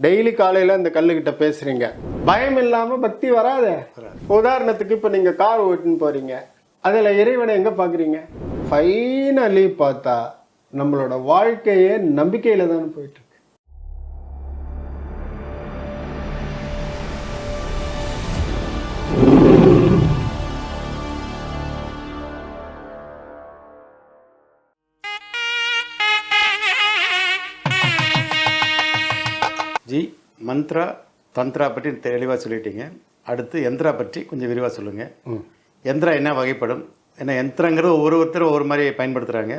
Daily காலையில் அந்த கல்லுக்கிட்ட பேசுகிறீங்க, பயம் இல்லாமல் பக்தி வராது. உதாரணத்துக்கு இப்போ நீங்கள் கார் ஓட்டுன்னு போகிறீங்க, அதில் இறைவனை எங்கே பார்க்குறீங்க? ஃபைனலி பார்த்தா நம்மளோட வாழ்க்கையே நம்பிக்கையில் தானே போயிட்டுருக்கு. ஜி, மந்த்ரா தந்த்ரா பற்றி தெளிவாக சொல்லிட்டீங்க. அடுத்து யந்திரா பற்றி கொஞ்சம் விரிவாக சொல்லுங்கள். யந்திரா என்ன வகைப்படும்? ஏன்னா யந்திரங்கிறது ஒவ்வொருத்தரும் ஒவ்வொரு மாதிரி பயன்படுத்துகிறாங்க.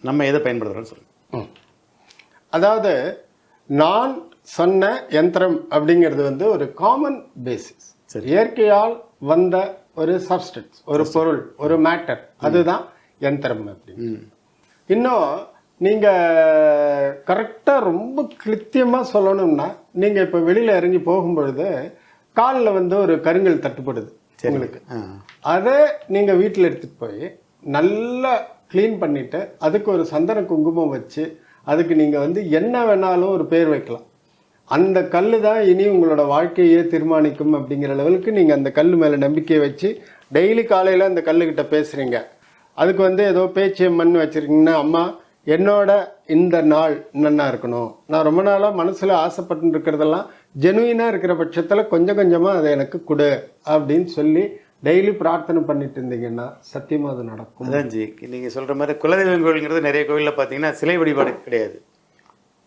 நம்ம எதை பயன்படுத்துகிறோன்னு சொல்லுங்கள். அதாவது நான் சொன்ன யந்திரம் அப்படிங்கிறது வந்து ஒரு காமன் பேசிஸ், இயற்கையால் வந்த ஒரு சப்ஸ்டன்ஸ், ஒரு பொருள், ஒரு மேட்டர், அதுதான் யந்திரம் அப்படின்னு. இன்னும் நீங்கள் கரெக்டாக ரொம்ப கிருத்தியமாக சொல்லணும்னா, நீங்கள் இப்போ வெளியில் இறங்கி போகும்பொழுது காலில் வந்து ஒரு கருங்கல் தட்டுப்படுது உங்களுக்கு. அதை நீங்கள் வீட்டில் எடுத்துகிட்டு போய் நல்லா க்ளீன் பண்ணிவிட்டு அதுக்கு ஒரு சந்தன குங்குமம் வச்சு அதுக்கு நீங்கள் வந்து என்ன வேணாலும் ஒரு பேர் வைக்கலாம். அந்த கல் தான் இனி உங்களோட வாழ்க்கையே தீர்மானிக்கும் அப்படிங்கிற லெவலுக்கு நீங்கள் அந்த கல் மேலே நம்பிக்கையை வச்சு டெய்லி காலையில் அந்த கல்லுக்கிட்ட பேசுகிறீங்க. அதுக்கு வந்து ஏதோ பேச்சியம்மன் வச்சுருக்கீங்கன்னா, அம்மா என்னோட இந்த நாள் என்னென்னா இருக்கணும், நான் ரொம்ப நாளாக மனசில் ஆசைப்பட்டு இருக்கிறதெல்லாம் ஜெனுவினாக இருக்கிற பட்சத்தில் கொஞ்சம் கொஞ்சமாக அதை எனக்கு கொடு அப்படின்னு சொல்லி டெய்லி பிரார்த்தனை பண்ணிட்டு இருந்தீங்கன்னா சத்தியமாக அது நடக்கும். அதான் ஜி, நீங்கள் சொல்கிற மாதிரி குலதெய்வம் கோவில்ங்கிறது நிறைய கோவிலில் பார்த்தீங்கன்னா சிலை வழிபாடு கிடையாது.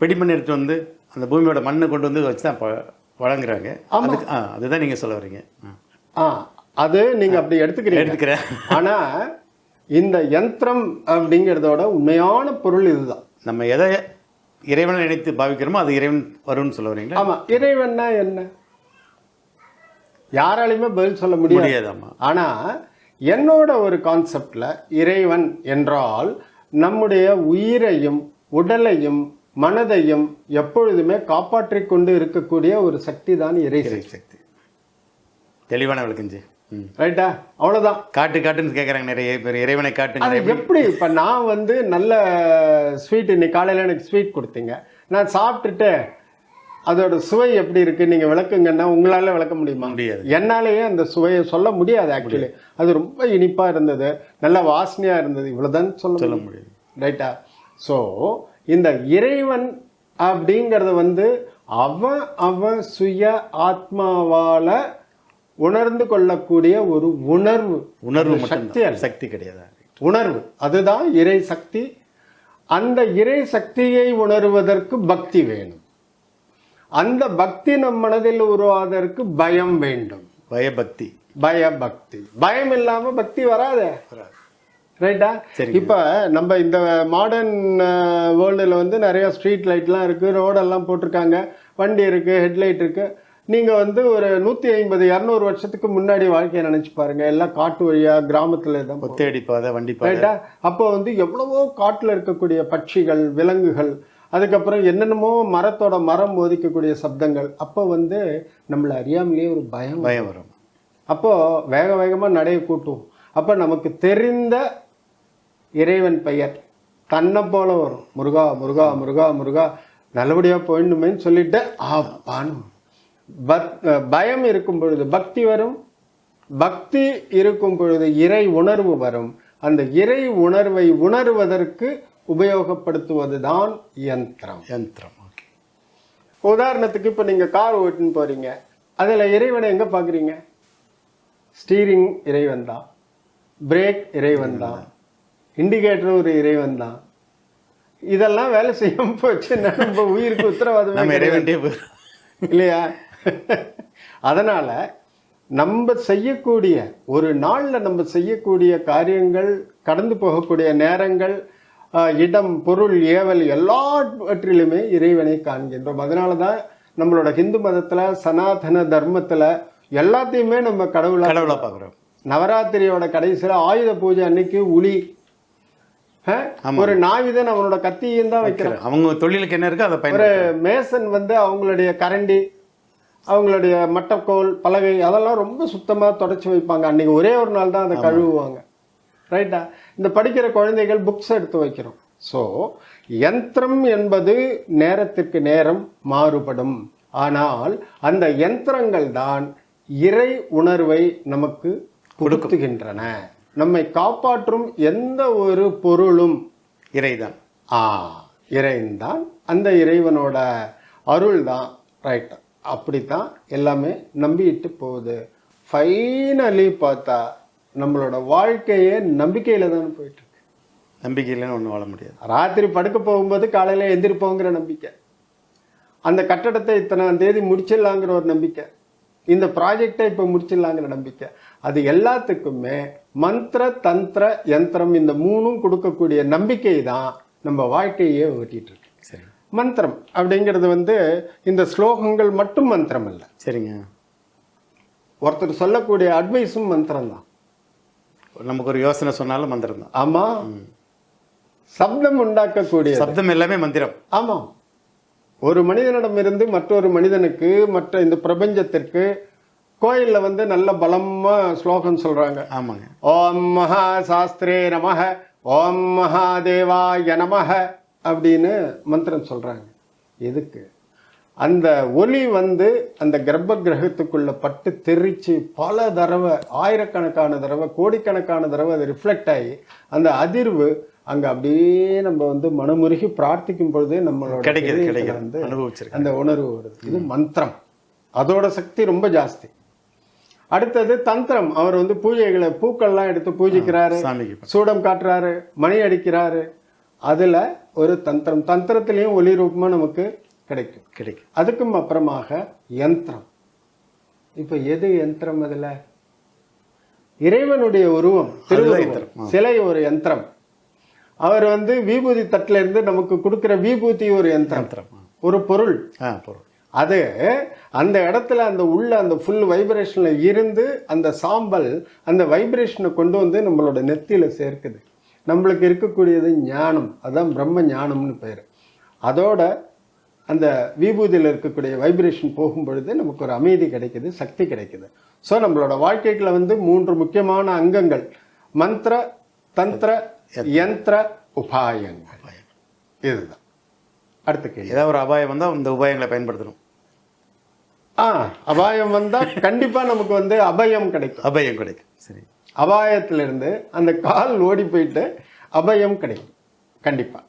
வெடிமண் எடுத்து வந்து அந்த பூமியோட மண்ணை கொண்டு வந்து வச்சு தான் வழங்குறாங்க. அதுதான் நீங்கள் சொல்ல வரீங்க. அது நீங்கள் அப்படி எடுத்துக்கிறேன். ஆனால் இந்த யந்திரம் அப்படிங்கிறதோட உண்மையான பொருள் இதுதான். நம்ம எதை இறைவனை நினைத்து பாவிக்கிறோமோ அது இறைவன் வரும்னு சொல்ல வரீங்களா? ஆமாம். இறைவன்னா என்ன யாராலையுமே பதில் சொல்ல முடியாது. ஆனால் என்னோட ஒரு கான்செப்டில் இறைவன் என்றால் நம்முடைய உயிரையும் உடலையும் மனதையும் எப்பொழுதுமே காப்பாற்றி கொண்டு இருக்கக்கூடிய ஒரு சக்தி தான் இறை சக்தி. தெளிவான விளக்கஞ்சி. ரைட்டா? அவ்வளோதான். காட்டுன்னு கேட்குறாங்க நிறைய பேர், இறைவனை காட்டுங்க. அது எப்படி? இப்போ நான் வந்து நல்ல ஸ்வீட், இன்னைக்கு காலையில் எனக்கு ஸ்வீட் கொடுத்தீங்க, நான் சாப்பிட்டுட்டு அதோட சுவை எப்படி இருக்குது நீங்கள் விளக்குங்கன்னா உங்களால் விளக்க முடியுமா? முடியாது. என்னாலேயே அந்த சுவையை சொல்ல முடியாது. ஆக்சுவலி அது ரொம்ப இனிப்பாக இருந்தது, நல்ல வாசனையாக இருந்தது, இவ்வளோதான் சொல்ல முடியாது. ரைட்டா? ஸோ இந்த இறைவன் அப்படிங்கிறது வந்து அவன் சுய ஆத்மாவால் உணர்ந்து கொள்ளக்கூடிய ஒரு உணர்வு சக்தி கிடையாது, உணர்வு. அதுதான் இறை சக்தி. அந்த இறை சக்தியை உணர்வதற்கு பக்தி வேணும். அந்த பக்தி நம் மனதில் உருவாவதற்கு பயம் வேண்டும். பயபக்தி. பயம் இல்லாம பக்தி வராது. ரைட்டா? இப்ப நம்ம இந்த மாடர்ன் வேர்ல்டுல வந்து நிறைய ஸ்ட்ரீட் லைட்லாம் இருக்கு, ரோடெல்லாம் போட்டிருக்காங்க, வண்டி இருக்கு, ஹெட்லைட் இருக்கு. நீங்கள் வந்து ஒரு 150-200 வருஷத்துக்கு முன்னாடி வாழ்க்கையை நினச்சி பாருங்கள். எல்லாம் காட்டு வழியாக கிராமத்தில் தான் ஒத்தேடி பாதை, வண்டி ரைட்டா? அப்போ வந்து எவ்வளவோ காட்டில் இருக்கக்கூடிய பட்சிகள், விலங்குகள், அதுக்கப்புறம் என்னென்னமோ மரம் மோதிக்கக்கூடிய சப்தங்கள். அப்போ வந்து நம்மளை அறியாமலேயே ஒரு பயம் வரும். அப்போது வேகமாக நடைய கூட்டும். அப்போ நமக்கு தெரிந்த இறைவன் பெயர் தன்னை போல வரும். முருகா முருகா முருகா முருகா, நல்லபடியாக போயிடணுமேன்னு சொல்லிட்டு ஆப்பான்னு. பயம் இருக்கும் பொழுது பக்தி வரும், பக்தி இருக்கும் பொழுது இறை உணர்வு வரும். அந்த இறை உணர்வை உணர்வதற்கு உபயோகப்படுத்துவது தான் யந்திரம். ஓகே. உதாரணத்துக்கு இப்போ நீங்கள் கார் ஓட்டுன்னு போகிறீங்க, அதில் இறைவனை எங்கே பார்க்குறீங்க? ஸ்டீரிங் இறைவன் தான், பிரேக் இறைவன் தான், இண்டிகேட்டர் ஒரு இறைவன் தான். இதெல்லாம் வேலை செய்யாமல் போச்சுன்னா நம்ம உயிருக்கு உத்தரவாதம் இல்லையா? அதனால் நம்ம செய்யக்கூடிய ஒரு நாளில் நம்ம செய்யக்கூடிய காரியங்கள், கடந்து போகக்கூடிய நேரங்கள், இடம், பொருள், ஏவல் எல்லாவற்றிலுமே இறைவனை காண்கின்றோம். அதனால தான் நம்மளோட ஹிந்து மதத்தில், சனாதன தர்மத்தில் எல்லாத்தையுமே நம்ம கடவுளாக பார்க்குறோம். நவராத்திரியோட கடைசியில் ஆயுத பூஜை அன்னைக்கு உளி, ஒரு நாவிதன் அவனோட கத்தியும் தான் வைக்கிறான். அவங்க தொழிலுக்கு என்ன இருக்கு அதை ஒரு மேசன் வந்து அவங்களுடைய கரண்டி, அவங்களுடைய மட்டக்கோல், பலகை அதெல்லாம் ரொம்ப சுத்தமாக தொடச்சி வைப்பாங்க. அன்றைக்கி ஒரே ஒரு நாள் தான் அதை கழுவுவாங்க. ரைட்டா? இந்த படிக்கிற குழந்தைகள் புக்ஸ் எடுத்து வைக்கிறோம். ஸோ யந்திரம் என்பது நேரத்திற்கு நேரம் மாறுபடும். ஆனால் அந்த யந்திரங்கள் தான் இறை உணர்வை நமக்கு கொடுத்துகின்றன. நம்மை காப்பாற்றும் எந்த ஒரு பொருளும் இறைதான். இறைவன்தான், அந்த இறைவனோட அருள் தான். ரைட், அப்படித்தான் எல்லாமே நம்பிட்டு போகுது. ஃபைனலி பார்த்தா நம்மளோட வாழ்க்கையே நம்பிக்கையில தானே போயிட்டு இருக்கு. நம்பிக்கையிலன்னு ஒன்றும் வாழ முடியாது. ராத்திரி படுக்க போகும்போது காலையில எந்திரிப்போங்கிற நம்பிக்கை, அந்த கட்டடத்தை இத்தனாம் தேதி முடிச்சிடலாங்கிற ஒரு நம்பிக்கை, இந்த ப்ராஜெக்டை இப்போ முடிச்சிடலாங்கிற நம்பிக்கை, அது எல்லாத்துக்குமே மந்திர தந்திர யந்திரம் இந்த மூணும் கொடுக்கக்கூடிய நம்பிக்கை தான் நம்ம வாழ்க்கையே ஓட்டிட்டு இருக்கு. சரி, மந்திரம் அப்படிங்கிறது வந்து இந்த ஸ்லோகங்கள் மட்டும் மந்திரம் இல்லை. சரிங்க. ஒருத்தர் சொல்லக்கூடிய அட்வைஸும் மந்திரம் தான். நமக்கு ஒரு யோசனை சொன்னாலும் மந்திரம் தான். ஆமா, சப்தம் உண்டாக்கக்கூடிய சப்தம் எல்லாமே மந்திரம். ஆமா, ஒரு மனிதனிடமிருந்து மற்றொரு மனிதனுக்கு, மற்ற இந்த பிரபஞ்சத்திற்கு கோயில்ல வந்து நல்ல பலமா ஸ்லோகம் சொல்றாங்க. ஆமாங்க. ஓம் மகா சாஸ்திரே நமஹ, ஓம் மகாதேவாய நமஹ அப்படின்னு மந்திரம் சொல்றாங்க. எதுக்கு? அந்த ஒலி வந்து அந்த கர்ப்ப கிரகத்துக்குள்ள பட்டு தெரிச்சு பல தடவை, ஆயிரக்கணக்கான தடவை, கோடிக்கணக்கான தடவை அது ரிஃப்ளெக்ட் ஆகி அந்த அதிர்வு அங்க அப்படியே நம்ம வந்து மனமுருகி பிரார்த்திக்கும் பொழுதே நம்மளோட வந்து அந்த உணர்வு வருது. இது மந்திரம், அதோட சக்தி ரொம்ப ஜாஸ்தி. அடுத்தது தந்திரம். அவர் வந்து பூஜைகளை, பூக்கள்லாம் எடுத்து பூஜிக்கிறாரு, சூடம் காட்டுறாரு, மணி அடிக்கிறாரு. அதுல ஒரு தந்திரம், தந்திரத்திலையும் ஒலி ரூபமா நமக்கு கிடைக்கும். அதுக்கும் அப்புறமாக யந்திரம். இப்ப எது யந்திரம்? அதுல இறைவனுடைய உருவம், திருவுருவம், சிலை ஒரு யந்திரம். அவர் வந்து விபூதி தட்டுல இருந்து நமக்கு கொடுக்கிற விபூதி ஒரு யந்திரம், ஒரு பொருள். அது அந்த இடத்துல அந்த உள்ள அந்த ஃபுல் வைப்ரேஷன்ல இருந்து அந்த சாம்பல் அந்த வைப்ரேஷனை கொண்டு வந்து நம்மளோட நெத்தியில சேர்க்குது. நம்மளுக்கு இருக்கக்கூடியது ஞானம், அதான் பிரம்ம ஞானம்னு பேர். அதோட அந்த விபூதியில் இருக்கக்கூடிய வைப்ரேஷன் போகும் பொழுது நமக்கு ஒரு அமைதி கிடைக்குது, சக்தி கிடைக்குது. ஸோ நம்மளோட வாழ்க்கைகளை வந்து 3 முக்கியமான அங்கங்கள்: மந்திர, தந்திர, யந்திர, உபாயங்கள். இதுதான். அடுத்த கேள்வி. ஏதாவது ஒரு அபாயம் வந்தால் இந்த உபாயங்களை பயன்படுத்தணும். அபாயம் வந்தால் கண்டிப்பா நமக்கு வந்து அபயம் கிடைக்கும். அபயம் கிடைக்கும். சரி, அபாயத்திலிருந்து அந்த கால் ஓடி போயிட்டு அபயம் கிடைக்கும் கண்டிப்பா.